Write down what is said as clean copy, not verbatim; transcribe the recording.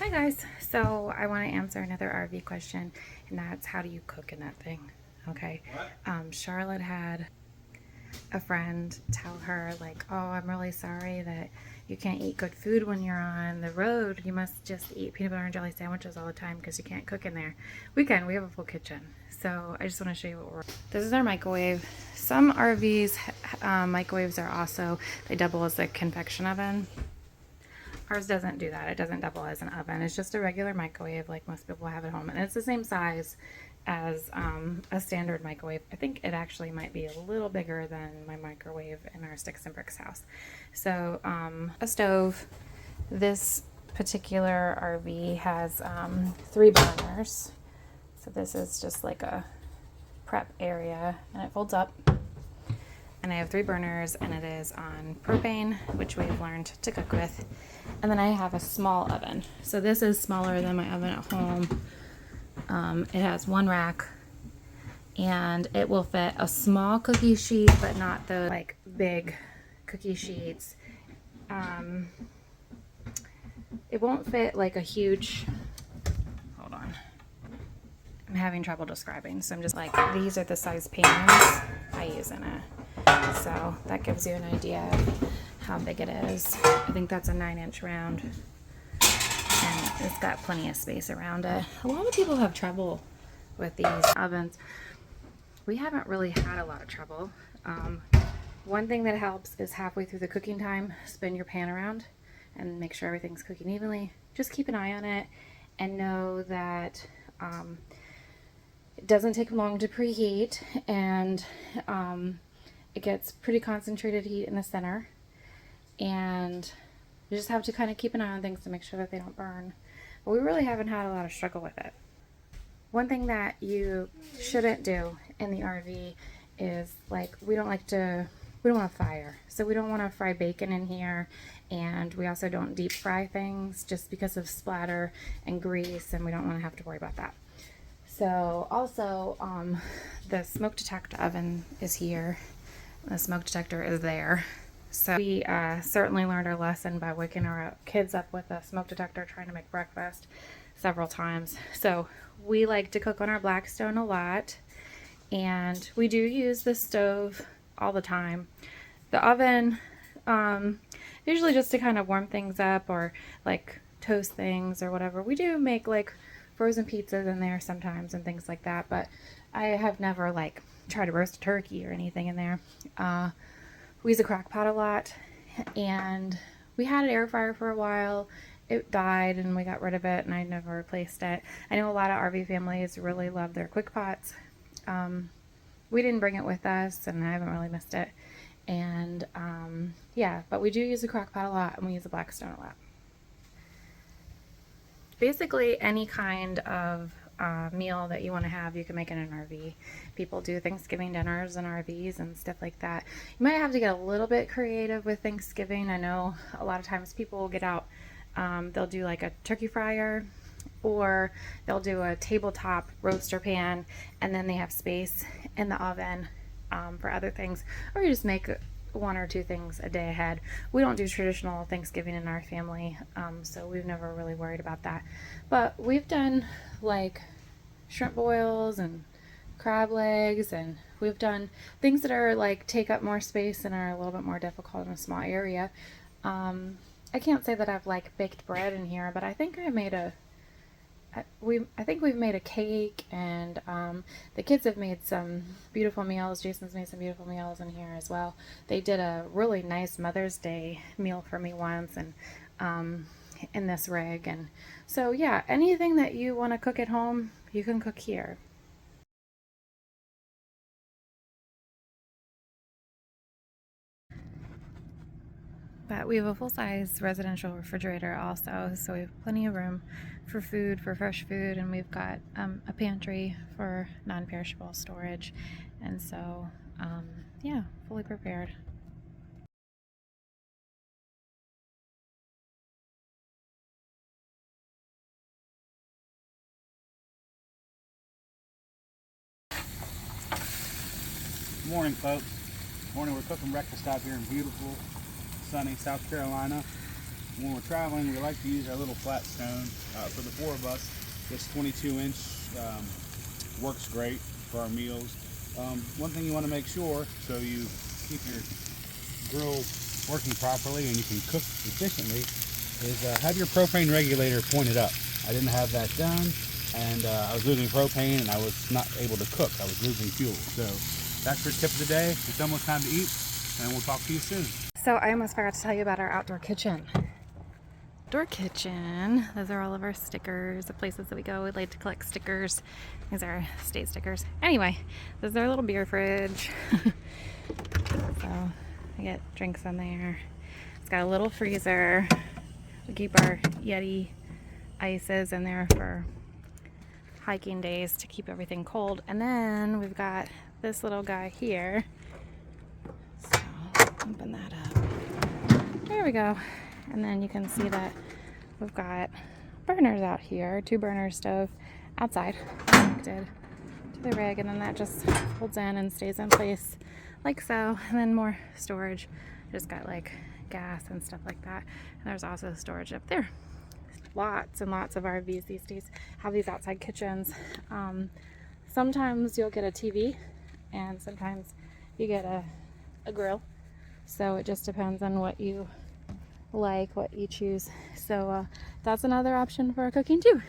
Hi guys, so I want to answer another RV question, and that's how do you cook in that thing? Okay. Charlotte had a friend tell her like, oh, I'm really sorry that you can't eat good food when you're on the road. You must just eat peanut butter and jelly sandwiches all the time because you can't cook in there. We can. We have a full kitchen. So I just want to show you what we're. This is our microwave. Some RVs microwaves are also, they double as a convection oven. Ours doesn't do that. It doesn't double as an oven. It's just a regular microwave like most people have at home. And it's the same size as a standard microwave. I think it actually might be a little bigger than my microwave in our Sticks and Bricks house. So a stove. This particular RV has 3 burners. So this is just like a prep area, and it folds up. And I have 3 burners, and it is on propane, which we've learned to cook with. And then I have a small oven. So this is smaller than my oven at home. It has 1 rack, and it will fit a small cookie sheet, but not the like big cookie sheets. It won't fit like a huge, hold on. I'm having trouble describing, so I'm just like, these are the size pans I use in it. So that gives you an idea of how big it is. I think that's a 9-inch round, and it's got plenty of space around it. A lot of people have trouble with these ovens. We haven't really had a lot of trouble. One thing that helps is halfway through the cooking time, spin your pan around and make sure everything's cooking evenly. Just keep an eye on it and know that it doesn't take long to preheat, and it gets pretty concentrated heat in the center, and you just have to kind of keep an eye on things to make sure that they don't burn. But we really haven't had a lot of struggle with it. One thing that you shouldn't do in the RV is, like, we don't want to fire. So we don't want to fry bacon in here, and we also don't deep fry things just because of splatter and grease, and we don't want to have to worry about that. So also, the smoke detector oven is here. The smoke detector is there. So we certainly learned our lesson by waking our kids up with a smoke detector trying to make breakfast several times. So we like to cook on our Blackstone a lot, and we do use the stove all the time. The oven, usually just to kind of warm things up or like toast things or whatever. We do make like frozen pizzas in there sometimes and things like that, but I have never like tried to roast a turkey or anything in there. We use a crock pot a lot, and we had an air fryer for a while. It died and we got rid of it, and I never replaced it. I know a lot of RV families really love their quick pots. We didn't bring it with us, and I haven't really missed it. And yeah, but we do use a crock pot a lot, and we use a Blackstone a lot. Basically, any kind of meal that you want to have, you can make in an RV. People do Thanksgiving dinners in RVs and stuff like that. You might have to get a little bit creative with Thanksgiving. I know a lot of times people will get out, they'll do like a turkey fryer, or they'll do a tabletop roaster pan, and then they have space in the oven for other things, or you just make 1 or 2 things a day ahead. We don't do traditional Thanksgiving in our family, so we've never really worried about that. But we've done like shrimp boils and crab legs, and we've done things that are like take up more space and are a little bit more difficult in a small area. I can't say that I've like baked bread in here, but I think I think we've made a cake, and the kids have made some beautiful meals. Jason's made some beautiful meals in here as well. They did a really nice Mother's Day meal for me once, and in this rig. And so yeah, anything that you want to cook at home, you can cook here. But we have a full-size residential refrigerator also, so we have plenty of room for food, for fresh food, and we've got a pantry for non-perishable storage. And so, yeah, fully prepared. Morning, folks. Morning. We're cooking breakfast out here in beautiful, sunny South Carolina. When we're traveling, we like to use our little flat stone. For the 4 of us, this 22-inch works great for our meals. One thing you want to make sure, so you keep your grill working properly and you can cook efficiently, is have your propane regulator pointed up. I didn't have that done, and I was losing propane and I was not able to cook. I was losing fuel. So that's your tip of the day. It's almost time to eat, and we'll talk to you soon. So I almost forgot to tell you about our outdoor kitchen. Outdoor kitchen, those are all of our stickers, the places that we go. We like to collect stickers. These are state stickers. Anyway, this is our little beer fridge. So I get drinks in there. It's got a little freezer. We keep our Yeti ices in there for hiking days to keep everything cold. And then we've got this little guy here. So open that up. There we go. And then you can see that we've got burners out here, 2 burner stove outside connected to the rig, and then that just folds in and stays in place like so. And then more storage, just got like gas and stuff like that. And there's also storage up there. Lots and lots of RVs these days have these outside kitchens. Sometimes you'll get a TV and sometimes you get a grill. So it just depends on what you like, what you choose. So that's another option for cooking too.